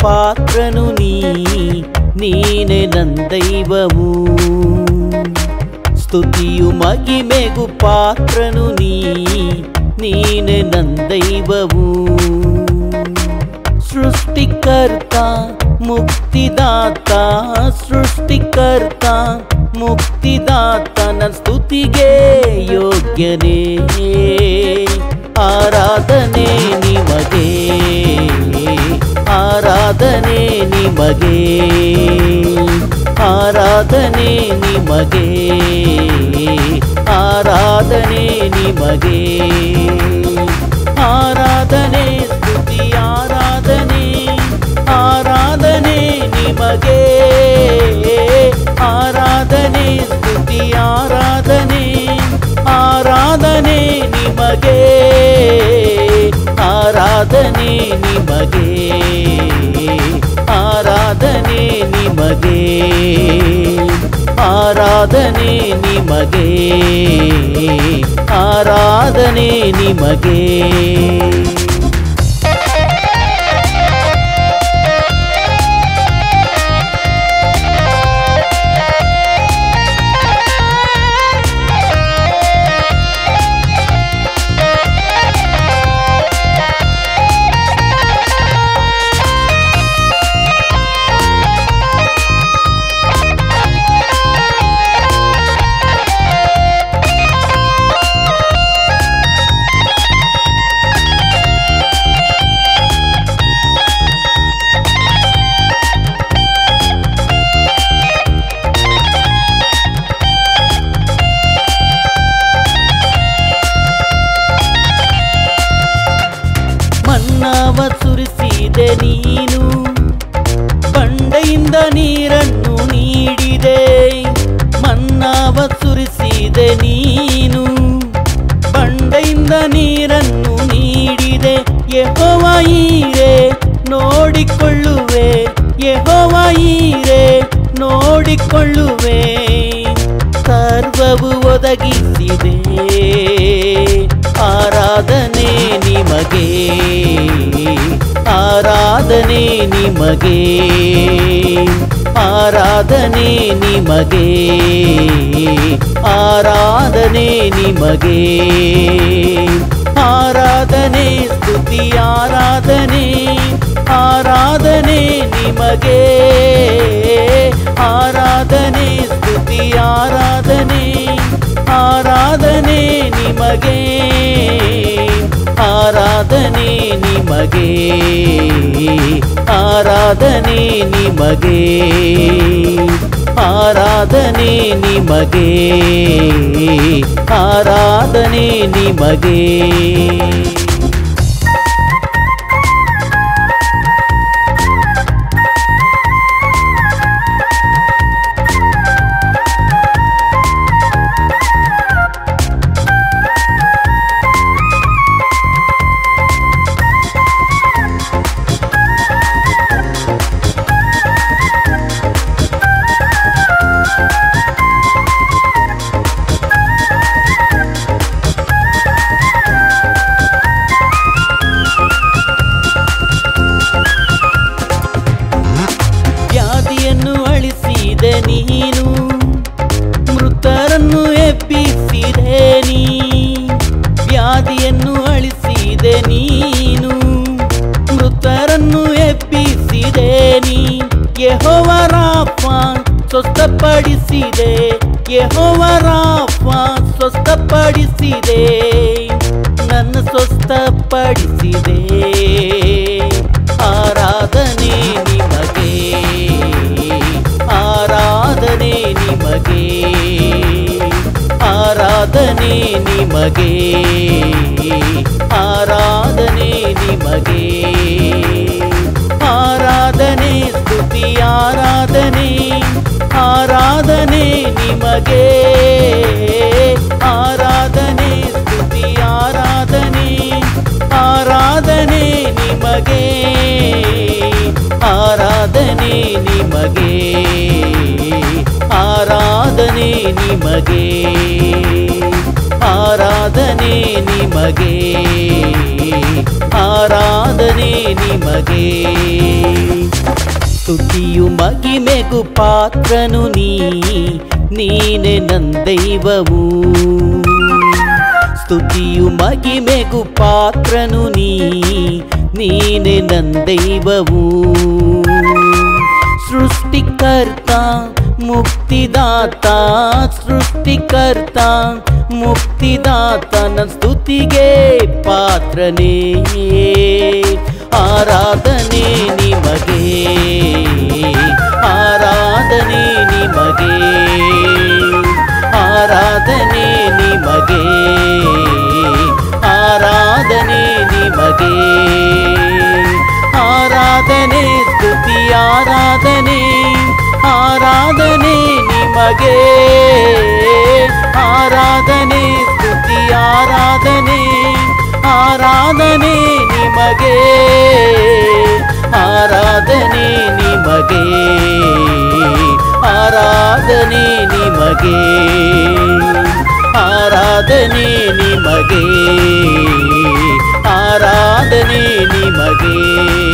ಪಾತ್ರನು ನೀನೇ ನಂದೈವವು ಸ್ತುತಿಯು ಮಹಿಮೆಗೂ ಪಾತ್ರನು ನೀನೇ ನಂದೈವವು ಸೃಷ್ಟಿಕರ್ತ ಮುಕ್ತಿದಾತ ಸೃಷ್ಟಿಕರ್ತ ಮುಕ್ತಿದಾತ ನನ್ನ ಸ್ತುತಿಗೆ ಯೋಗ್ಯನೇ ಆರಾಧನೆ ನಿಮಗೆ ಆರಾಧನೆ ನಿಮಗೆ ಆರಾಧನೆ ನಿಮಗೆ ಆರಾಧನೆ ನಿಮಗೆ ಆರಾಧನೆ ಸ್ತುತಿ ಆರಾಧನೆ ಆರಾಧನೆ ನಿಮಗೆ ಆರಾಧನೆ ಸ್ತುತಿ ಆರಾಧನೆ ಆರಾಧನೆ ನಿಮಗೆ ಆರಾಧನೆ ನಿಮಗೆ ಆರಾಧನೆ ನಿಮಗೆ ಆರಾಧನೆ ನಿಮಗೆ ಆರಾಧನೆ ನಿಮಗೆ ಮನ್ನವ ಸುರಿಸಿದೆ ನೀನು ಬಂಡೆಯಿಂದ ನೀರನ್ನು ನೀಡಿದೆ ಮನ್ನವ ಸುರಿಸಿದೆ ನೀನು ಬಂಡೆಯಿಂದ ನೀರನ್ನು ನೀಡಿದೆ ಯೆಹೋವ ಈರೆ ನೋಡಿಕೊಳ್ಳುವೆ ಯೆಹೋವ ಈರೆ ನೋಡಿಕೊಳ್ಳುವೆ ಸರ್ವವು ಒದಗಿಸಿದೆ ಆರಾಧನೆ ನಿಮಗೆ ಆರಾಧನೆ ನಿಮಗೆ ಆರಾಧನೆ ನಿಮಗೆ ಆರಾಧನೆ ನಿಮಗೆ ಆರಾಧನೆ ಸ್ತುತಿ ಆರಾಧನೆ ಆರಾಧನೆ ನಿಮಗೆ ಆರಾಧನೆ ಸ್ತುತಿ ಆರಾಧನೆ ಆರಾಧನೆ ನಿಮಗೆ ಆರಾಧನೆ ನಿಮಗೆ ಆರಾಧನೆ ನಿಮಗೆ ಆರಾಧನೆ ನಿಮಗೆ ಆರಾಧನೆ ನಿಮಗೆ ಅಳಿಸಿದೆ ನೀನು ಮೃತರನ್ನು ಎಬ್ಬಿಸಿದೆ ನೀ ವ್ಯಾಧಿಯನ್ನು ಅಳಿಸಿದೆ ನೀನು ಮೃತರನ್ನು ಎಬ್ಬಿಸಿದೆ ನೀ ಯೆಹೋವ ರಾಫ ಸ್ವಸ್ಥಪಡಿಸಿದೆ ಯೆಹೋವ ರಾಫ ಸ್ವಸ್ಥಪಡಿಸಿದೆ ನನ್ನ ಸ್ವಸ್ಥಪಡಿಸಿದೆ ಆರಾಧನೆ ನಿಮಗೆ ಆರಾಧನೆ ನಿಮಗೆ ಆರಾಧನೆ ನಿಮಗೆ ಆರಾಧನೆ ನಿಮಗೆ ಆರಾಧನೆ ಸ್ತುತಿ ಆರಾಧನೆ ಆರಾಧನೆ ನಿಮಗೆ ಆರಾಧನೆ ಸ್ತುತಿ ಆರಾಧನೆ ಆರಾಧನೆ ನಿಮಗೆ ಆರಾಧನೆ ನಿಮಗೆ ಆರಾಧನೆ ನಿಮಗೆ ಆರಾಧನೆ ನಿಮಗೆ ಆರಾಧನೆ ನಿಮಗೆ ಸ್ತುತಿಯು ಮಹಿಮೆಗೂ ಪಾತ್ರನು ನೀನೆ ನನ್ನ ದೈವವು. ಸ್ತುತಿಯು ಮಹಿಮೆಗೂ ಪಾತ್ರನು ನೀನೆ ನನ್ನ ದೈವವು. ಸೃಷ್ಟಿಕರ್ತ ಮುಕ್ತಿದಾತ ಸೃಷ್ಟಿಕರ್ತ ಮುಕ್ತಿದಾತನ ಸ್ತುತಿಗೆ ಪಾತ್ರನೇ. ಆರಾಧನೆ ನಿಮಗೆ ಆರಾಧನೆ ನಿಮಗೆ ಆರಾಧನೆ ನಿಮಗೆ ಆರಾಧನೆ ನಿಮಗೆ ಆರಾಧನೆ ಸ್ತುತಿ ಆರಾಧನೆ ಆರಾಧನೆ ನಿಮಗೆ ಆರಾಧನೆ ಸ್ತುತಿ ಆರಾಧನೆ ಆರಾಧನೆ ನಿಮಗೆ ಆರಾಧನೆ ನಿಮಗೆ ಆರಾಧನೆ ನಿಮಗೆ ಆರಾಧನೆ ನಿಮಗೆ ಆರಾಧನೆ ನಿಮಗೆ.